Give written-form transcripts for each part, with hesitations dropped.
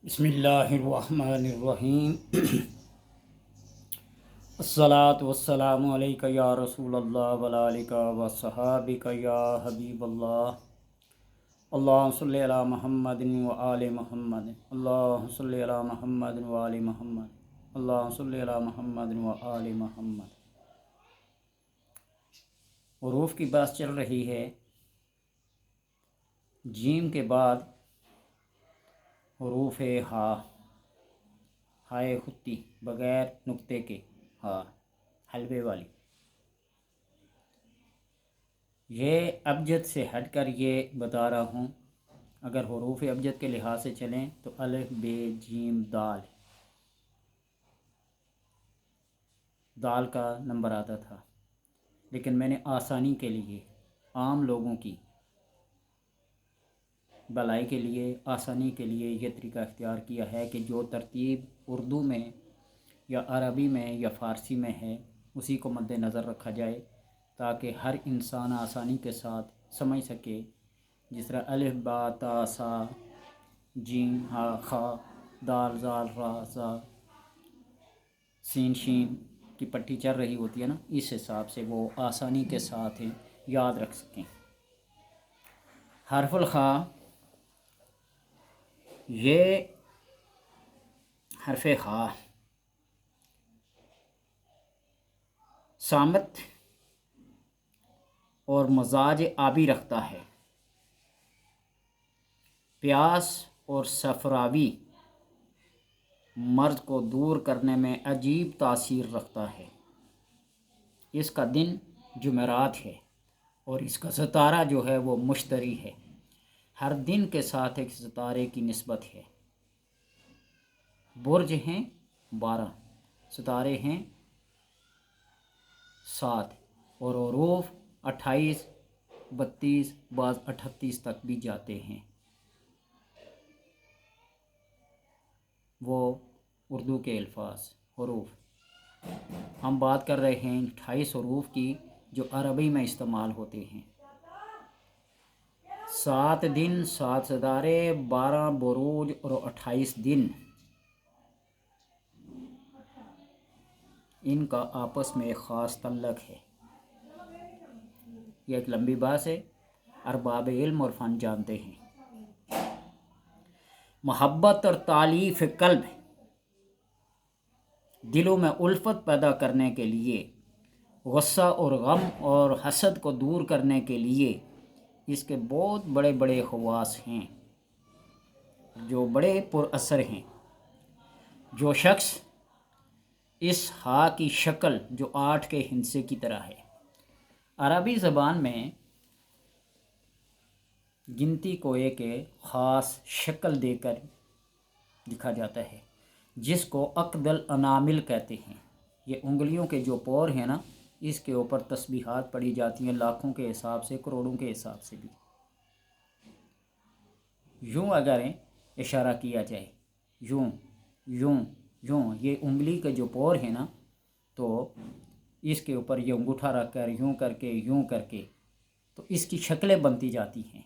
بسم اللہ الرحمن الرحیم الصلاۃ والسلام علیکہ یا رسول اللہ وعلیکہ وصحابکہ یا حبیب اللہ اللہم صلی علی محمد وآل محمد اللہم صلی علی محمد وآل محمد اللہم صلی علی محمد وآل محمد۔ حروف کی بحث چل رہی ہے۔ جیم کے بعد حروف ہا، ہائے خطی بغیر نقطے کے، ہا حلبے والی۔ یہ ابجد سے ہٹ کر یہ بتا رہا ہوں، اگر حروف ابجد کے لحاظ سے چلیں تو الف ب جیم دال، دال کا نمبر آتا تھا، لیکن میں نے آسانی کے لیے، عام لوگوں کی بھلائی کے لیے، آسانی کے لیے یہ طریقہ اختیار کیا ہے کہ جو ترتیب اردو میں یا عربی میں یا فارسی میں ہے اسی کو مد نظر رکھا جائے تاکہ ہر انسان آسانی کے ساتھ سمجھ سکے۔ جس طرح الف با تا سا جیم ہا خا دال زال را زا سین شین کی پٹی چل رہی ہوتی ہے نا، اس حساب سے وہ آسانی کے ساتھ یاد رکھ سکیں۔ حرف الخا، یہ حرف خا سامت اور مزاج آبی رکھتا ہے، پیاس اور صفراوی مرض کو دور کرنے میں عجیب تاثیر رکھتا ہے۔ اس کا دن جمعرات ہے اور اس کا ستارہ جو ہے وہ مشتری ہے، ہر دن کے ساتھ ایک ستارے کی نسبت ہے۔ برج ہیں 12، ستارے ہیں 7 اور حروف 28 32 بعض 38 تک بھی جاتے ہیں۔ وہ اردو کے الفاظ حروف، ہم بات کر رہے ہیں 28 حروف کی جو عربی میں استعمال ہوتے ہیں۔ 7 دن 7 ستارے 12 بروج اور 28 دن، ان کا آپس میں ایک خاص تعلق ہے۔ یہ ایک لمبی بات ہے، ارباب علم اور فن جانتے ہیں۔ محبت اور تالیف قلب، دلوں میں الفت پیدا کرنے کے لیے، غصہ اور غم اور حسد کو دور کرنے کے لیے اس کے بہت بڑے بڑے خواص ہیں جو بڑے پر اثر ہیں۔ جو شخص اس ہا کی شکل جو 8 کے ہندسے کی طرح ہے، عربی زبان میں گنتی کو ایک خاص شکل دے کر لکھا جاتا ہے جس کو عقد الانامل کہتے ہیں۔ یہ انگلیوں کے جو پور ہیں نا، اس کے اوپر تسبیحات پڑھی جاتی ہیں، لاکھوں کے حساب سے، کروڑوں کے حساب سے بھی۔ یوں اگر اشارہ کیا جائے، یوں یوں یوں، یہ انگلی کے جو پور ہیں نا، تو اس کے اوپر یہ انگوٹھا رکھ کر یوں کر کے یوں کر کے تو اس کی شکلیں بنتی جاتی ہیں۔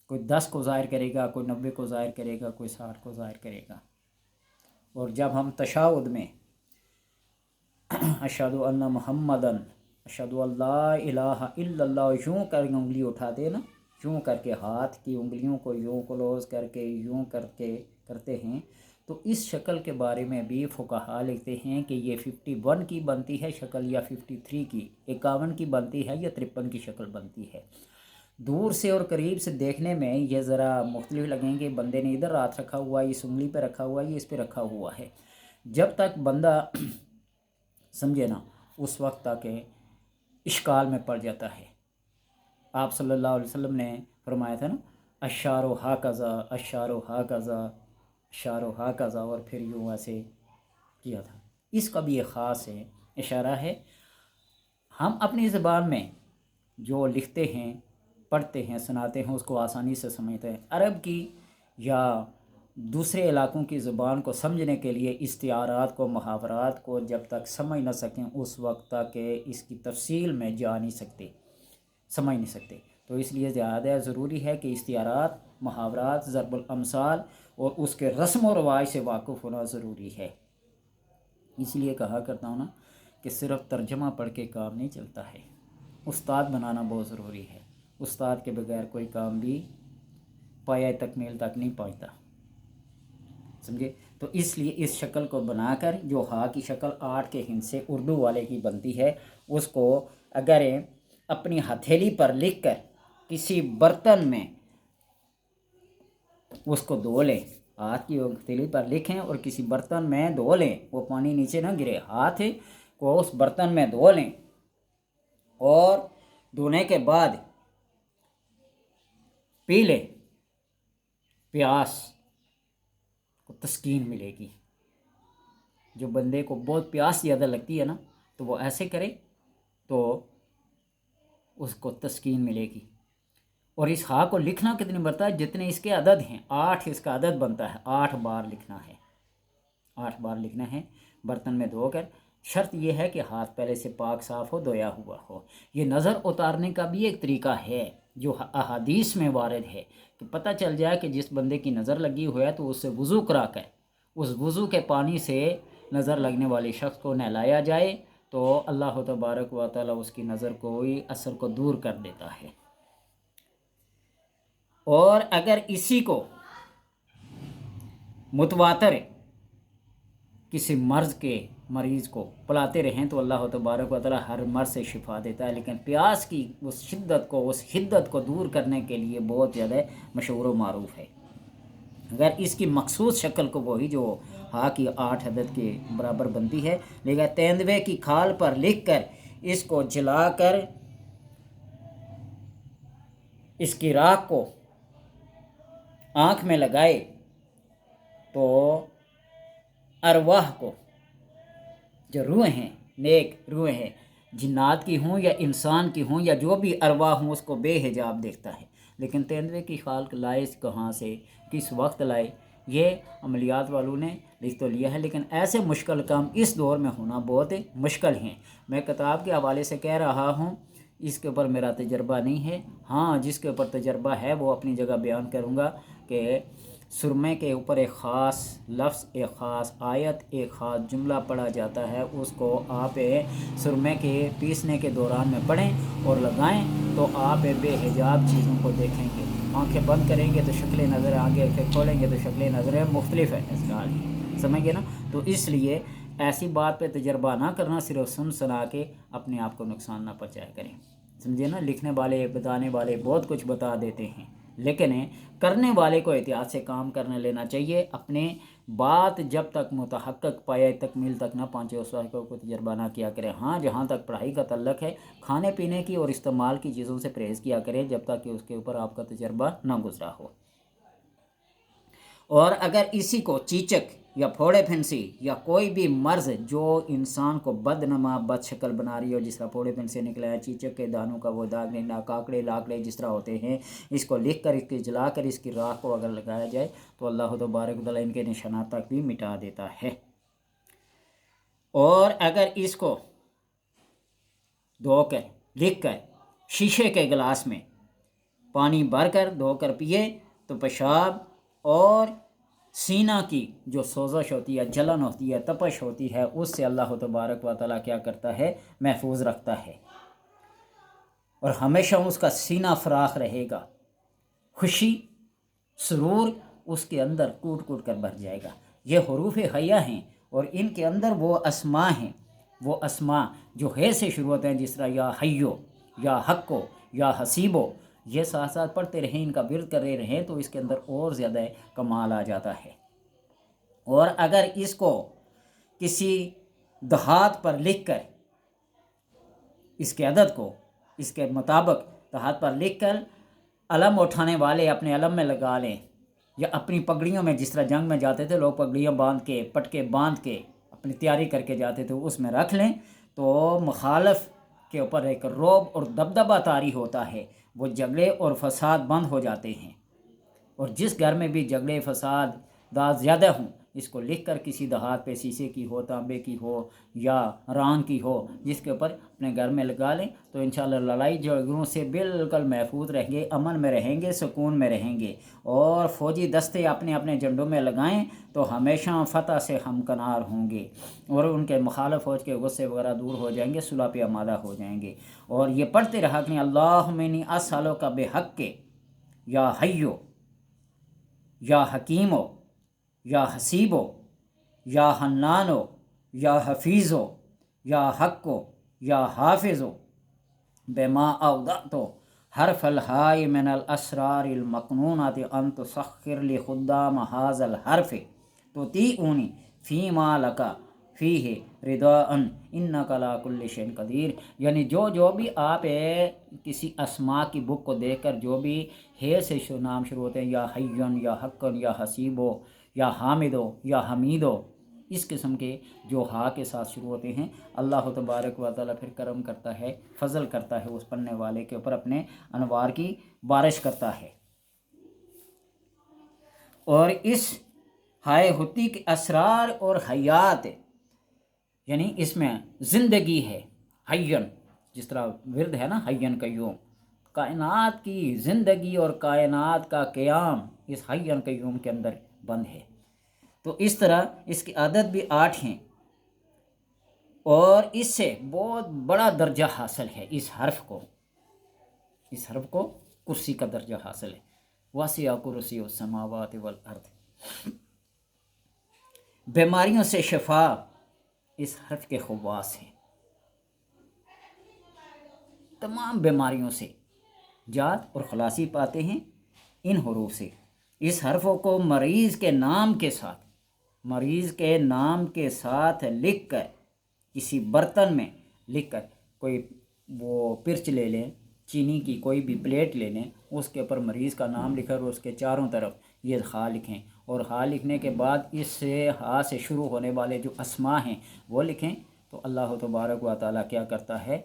کوئی 10 کو ظاہر کرے گا، کوئی 90 کو ظاہر کرے گا، کوئی 60 کو ظاہر کرے گا۔ اور جب ہم تشہد میں اشہد ان محمدن، اشہد ان لا الہ الا اللہ یوں کر کے انگلی اٹھاتے ہیں نا، یوں کر کے ہاتھ کی انگلیوں کو یوں کلوز کر کے یوں کر کے کرتے ہیں، تو اس شکل کے بارے میں بھی فقہا لکھتے ہیں کہ یہ 51 کی بنتی ہے شکل یا 53 کی، 51 کی بنتی ہے یا 53 کی شکل بنتی ہے۔ دور سے اور قریب سے دیکھنے میں یہ ذرا مختلف لگیں گے، بندے نے ادھر ہاتھ رکھا ہوا ہے، اس انگلی پہ رکھا ہوا ہے، یہ اس پہ رکھا ہوا ہے۔ جب تک بندہ سمجھے نا، اس وقت تک اشکال میں پڑ جاتا ہے۔ آپ صلی اللہ علیہ وسلم نے فرمایا تھا نا، اشارو ہا کذا اشارو ہا کذا اشارو ہا کذا، اور پھر یوں ایسے کیا تھا۔ اس کا بھی ایک خاص اشارہ ہے۔ ہم اپنی زبان میں جو لکھتے ہیں، پڑھتے ہیں، سناتے ہیں، اس کو آسانی سے سمجھتے ہیں۔ عرب کی یا دوسرے علاقوں کی زبان کو سمجھنے کے لیے استعارات کو، محاورات کو جب تک سمجھ نہ سکیں اس وقت تک اس کی تفصیل میں جا نہیں سکتے، سمجھ نہیں سکتے۔ تو اس لیے زیادہ ضروری ہے کہ استعارات، محاورات، ضرب الامثال اور اس کے رسم و رواج سے واقف ہونا ضروری ہے۔ اس لیے کہا کرتا ہوں نا کہ صرف ترجمہ پڑھ کے کام نہیں چلتا ہے، استاد بنانا بہت ضروری ہے۔ استاد کے بغیر کوئی کام بھی پایۂ تکمیل تک نہیں پہنچتا، سمجھے؟ تو اس لیے اس شکل کو بنا کر، جو ہا کی شکل 8 کے ہند سے اردو والے کی بنتی ہے، اس کو اگر اپنی ہتھیلی پر لکھ کر کسی برتن میں اس کو دھو لیں، ہاتھ کی ہتھیلی پر لکھیں اور کسی برتن میں دھو لیں، وہ پانی نیچے نہ گرے، ہاتھ کو اس برتن میں دھو لیں، اور دھونے کے بعد پی لیں، پیاس کو تسکین ملے گی۔ جو بندے کو بہت پیاس زیادہ لگتی ہے نا، تو وہ ایسے کرے تو اس کو تسکین ملے گی۔ اور اس ہا کو لکھنا کتنی بنتا ہے؟ جتنے اس کے عدد ہیں، 8 اس کا عدد بنتا ہے، 8 بار لکھنا ہے، 8 بار لکھنا ہے برتن میں دھو کر۔ شرط یہ ہے کہ ہاتھ پہلے سے پاک صاف ہو، دھویا ہوا ہو۔ یہ نظر اتارنے کا بھی ایک طریقہ ہے جو احادیث میں وارد ہے، کہ پتہ چل جائے کہ جس بندے کی نظر لگی ہوا ہے تو اس سے وضو کرا کر اس وضو کے پانی سے نظر لگنے والے شخص کو نہلایا جائے تو اللہ تبارک و تعالی اس کی نظر کوئی اثر کو دور کر دیتا ہے۔ اور اگر اسی کو متواتر کسی مرض کے مریض کو پلاتے رہیں تو اللہ تبارک و تعالی ہر مرض سے شفا دیتا ہے، لیکن پیاس کی اس شدت کو، اس حدت کو دور کرنے کے لیے بہت زیادہ مشہور و معروف ہے۔ اگر اس کی مخصوص شکل کو وہی جو ہا کی 8 عدد کے برابر بنتی ہے، لیکن تیندوے کی کھال پر لکھ کر اس کو جلا کر اس کی راکھ کو آنکھ میں لگائے تو ارواح کو، جو روح ہیں، نیک روح ہیں، جنات کی ہوں یا انسان کی ہوں یا جو بھی ارواح ہوں، اس کو بے حجاب دیکھتا ہے۔ لیکن تیندوے کی کھال لائے کہاں سے، کس وقت لائے، یہ عملیات والوں نے لکھ تو لیا ہے، لیکن ایسے مشکل کام اس دور میں ہونا بہت مشکل ہیں۔ میں کتاب کے حوالے سے کہہ رہا ہوں، اس کے اوپر میرا تجربہ نہیں ہے۔ ہاں، جس کے اوپر تجربہ ہے وہ اپنی جگہ بیان کروں گا کہ سرمے کے اوپر ایک خاص لفظ، ایک خاص آیت، ایک خاص جملہ پڑھا جاتا ہے، اس کو آپ سرمے کے پیسنے کے دوران میں پڑھیں اور لگائیں تو آپ بے حجاب چیزوں کو دیکھیں گے۔ آنکھیں بند کریں گے تو شکلیں نظر آگے، آنکھیں کھولیں گے تو شکلیں نظریں مختلف ہیں، سمجھ گے نا؟ تو اس لیے ایسی بات پہ تجربہ نہ کرنا، صرف سنا کے اپنے آپ کو نقصان نہ پہنچایا کریں، سمجھے نا؟ لکھنے والے، بتانے والے بہت کچھ بتا دیتے ہیں، لیکن کرنے والے کو احتیاط سے کام کرنے لینا چاہیے۔ اپنے بات جب تک متحقق پایۂ تکمیل تک نہ پہنچے اس وقت کو تجربہ نہ کیا کرے۔ ہاں، جہاں تک پڑھائی کا تعلق ہے، کھانے پینے کی اور استعمال کی چیزوں سے پرہیز کیا کرے جب تک کہ اس کے اوپر آپ کا تجربہ نہ گزرا ہو۔ اور اگر اسی کو چیچک یا پھوڑے پھنسی یا کوئی بھی مرض جو انسان کو بدنما، بد شکل بنا رہی ہو، جس طرح پھوڑے پھنسی نکلا ہے، چیچک کے دانوں کا وہ داغ نہیں، کاکڑے لاکڑے جس طرح ہوتے ہیں، اس کو لکھ کر، اس کی جلا کر، اس کی راکھ کو اگر لگایا جائے تو اللہ تبارک و تعالیٰ ان کے نشانات تک بھی مٹا دیتا ہے۔ اور اگر اس کو دھو کر، لکھ کر شیشے کے گلاس میں پانی بھر کر دھو کر پیے تو پیشاب اور سینہ کی جو سوزش ہوتی ہے، جلن ہوتی ہے، تپش ہوتی ہے، اس سے اللہ تبارک و تعالیٰ کیا کرتا ہے؟ محفوظ رکھتا ہے، اور ہمیشہ اس کا سینہ فراخ رہے گا، خوشی، سرور اس کے اندر کوٹ کوٹ کر بھر جائے گا۔ یہ حروف حیہ ہیں اور ان کے اندر وہ اسماء ہیں، وہ اسماء جو ہے سے شروع ہوتے ہیں، جس طرح یا حیو، یا حقو، یا حسیبو، یہ ساتھ ساتھ پڑھتے رہیں، ان کا ورد کرتے رہیں تو اس کے اندر اور زیادہ کمال آ جاتا ہے۔ اور اگر اس کو کسی دھات پر لکھ کر، اس کے عدد کو اس کے مطابق دھات پر لکھ کر علم اٹھانے والے اپنے علم میں لگا لیں، یا اپنی پگڑیوں میں، جس طرح جنگ میں جاتے تھے لوگ پگڑیاں باندھ کے، پٹکے باندھ کے اپنی تیاری کر کے جاتے تھے، اس میں رکھ لیں تو مخالف کے اوپر ایک رعب اور دبدبہ طاری ہوتا ہے، وہ جھگڑے اور فساد بند ہو جاتے ہیں۔ اور جس گھر میں بھی جھگڑے، فساد، داد زیادہ ہوں، اس کو لکھ کر کسی دھات پہ شیشے کی ہو، تانبے کی ہو یا ران کی ہو، جس کے اوپر اپنے گھر میں لگا لیں تو انشاءاللہ لڑائی جھگڑوں سے بالکل محفوظ رہیں گے، امن میں رہیں گے، سکون میں رہیں گے۔ اور فوجی دستے اپنے اپنے جھنڈوں میں لگائیں تو ہمیشہ فتح سے ہمکنار ہوں گے، اور ان کے مخالف فوج کے غصے وغیرہ دور ہو جائیں گے، صلح پہ آمادہ ہو جائیں گے۔ اور یہ پڑھتے رہا کہ اللہم انی اسألک بحق یا حیو یا حکیمو یا حسیبو یا حنانو یا حفیظو یا حقو یا حافظو بما اودعتو حرف الہائی من الاسرار المقنونات ان تسخر لی خدام هذا الحرف تطیعونی فیما لکا فیہ رداءً انک علی کل شیء قدیر۔ یعنی جو بھی آپ کسی اسماء کی بک کو دیکھ کر جو بھی ہے سے نام شروع ہوتے ہیں، یا حیٌ یا حقٌ یا حسیبو یا حامدو یا حمیدو، اس قسم کے جو ہا کے ساتھ شروع ہوتے ہیں، اللہ تبارک و تعالیٰ پھر کرم کرتا ہے، فضل کرتا ہے اس پڑھنے والے کے اوپر، اپنے انوار کی بارش کرتا ہے۔ اور اس ہائے ہوتی کے اسرار اور حیات، یعنی اس میں زندگی ہے، حیّن، جس طرح ورد ہے نا حیّن قیوم، کائنات کی زندگی اور کائنات کا قیام اس حیّن قیوم کے اندر بند ہے۔ تو اس طرح اس کی عدد بھی 8 ہیں، اور اس سے بہت بڑا درجہ حاصل ہے اس حرف کو کرسی کا درجہ حاصل ہے۔ وسع کرسی السماوات والارض۔ بیماریوں سے شفا اس حرف کے خواص ہیں، تمام بیماریوں سے جات اور خلاصی پاتے ہیں ان حروف سے۔ اس حرفوں کو مریض کے نام کے ساتھ لکھ کر کسی برتن میں لکھ کر، کوئی وہ پرچ لے لیں، چینی کی کوئی بھی پلیٹ لے لیں، اس کے اوپر مریض کا نام لکھ کر اس کے چاروں طرف یہ ہا لکھیں، اور ہا لکھنے کے بعد اس سے ہا سے شروع ہونے والے جو اسماء ہیں وہ لکھیں، تو اللہ تبارک و تعالیٰ کیا کرتا ہے؟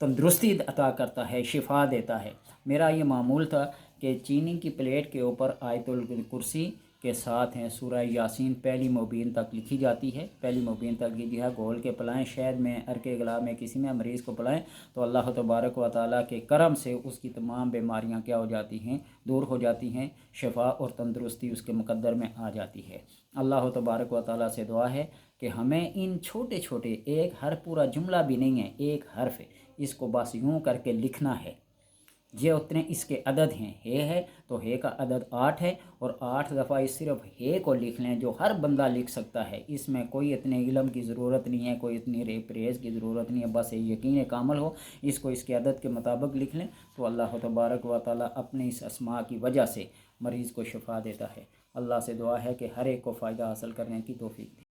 تندرستی عطا کرتا ہے، شفا دیتا ہے۔ میرا یہ معمول تھا کہ چینی کی پلیٹ کے اوپر آیت الکرسی کے ساتھ ہیں سورہ یاسین پہلی مبین تک لکھی جاتی ہے، پہلی مبین تک یہ گھول کے پلائیں، شہد میں، عرق گلا میں، کسی میں مریض کو پلائیں، تو اللہ تبارک و تعالیٰ کے کرم سے اس کی تمام بیماریاں کیا ہو جاتی ہیں؟ دور ہو جاتی ہیں، شفا اور تندرستی اس کے مقدر میں آ جاتی ہے۔ اللہ تبارک و تعالیٰ سے دعا ہے کہ ہمیں ان چھوٹے چھوٹے، ایک حرف پورا جملہ بھی نہیں ہے، ایک حرف ہے، اس کو بس یوں کر کے لکھنا ہے۔ یہ اتنے اس کے عدد ہیں، ہے تو ہے کا عدد 8 ہے، اور 8 دفعہ اس صرف ہے کو لکھ لیں، جو ہر بندہ لکھ سکتا ہے۔ اس میں کوئی اتنے علم کی ضرورت نہیں ہے، کوئی اتنی پرہیز کی ضرورت نہیں ہے، بس یقین کامل ہو، اس کو اس کے عدد کے مطابق لکھ لیں تو اللہ تبارک و تعالیٰ اپنے اس اسماء کی وجہ سے مریض کو شفا دیتا ہے۔ اللہ سے دعا ہے کہ ہر ایک کو فائدہ حاصل کرنے کی توفیق دے۔